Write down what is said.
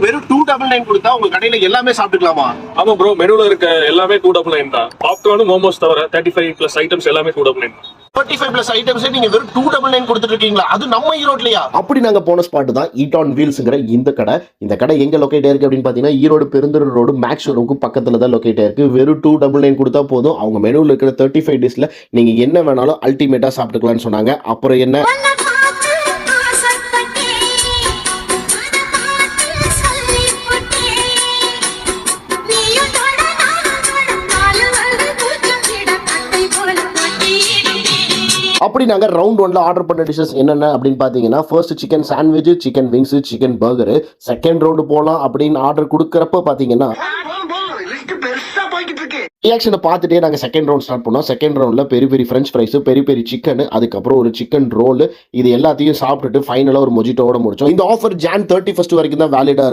வெறும் 299 கொடுத்தா உங்க கடையில எல்லாமே சாப்பிட்டுக்கலாமா? ஆமா ப்ரோ, மெனுல இருக்க எல்லாமே 299 தான். பாப்கார்ன் மோமோஸ் தவிர 35 பிளஸ் ஐட்டம்ஸ் எல்லாமே 299. 35 பிளஸ் ஐட்டம்ஸ் நீங்க வெறும் 299 கொடுத்துட்டு இருக்கீங்களா? அது நம்ம ஈரோட்லயா? அப்படி நாங்க போன ஸ்பாட் தான் ஈட் ஆன் வீல்ஸ்ங்கிற இந்த கடை. இந்த கடை எங்க லொகேட் ஆயிருக்கு அப்படின்னு பாத்தீங்கன்னா ஈரோடு பெருந்துறை ரோடு மேக்ஸ் ஷோரூமுக்கு பக்கத்துல தான் லொகேட் ஆயிருக்கு. வெறும் 299 கொடுத்தா போதும். அவங்க மெனுல இருக்கிற 35 டிஷ்ல நீங்க என்ன வேணாலும் அல்டிமேட்டா சாப்பிட்டுக்கலாம்னு சொன்னாங்க. அப்புறம் என்ன அப்படி நாங்கள் ரவுண்ட் ஒன்ல ஆர்டர் பண்ண டிஷஸ் என்னென்ன அப்படின்னு பார்த்தீங்கன்னா first chicken sandwich, chicken wings, chicken burger. Second round போகலாம் அப்படின்னு ஆர்டர் கொடுக்குறப்ப பார்த்தீங்கன்னா ரியாக்ஷனை பார்த்துட்டே நாங்கள் செகண்ட் ரவுண்ட் ஸ்டார்ட் பண்ணோம். செகண்ட் ரவுண்டில் பெரிய பெரிய ஃப்ரெஞ்ச் ஃப்ரைஸ், பெரிய பெரிய சிக்கன், அதுக்கப்புறம் ஒரு சிக்கன் ரோல், இது எல்லாத்தையும் சாப்பிட்டுட்டு ஃபைனலாக ஒரு மொஜிட்டோட முடிச்சோம். இந்த ஆஃபர் Jan 31 வரைக்கும் தான் வேலிடாக இருக்கும்.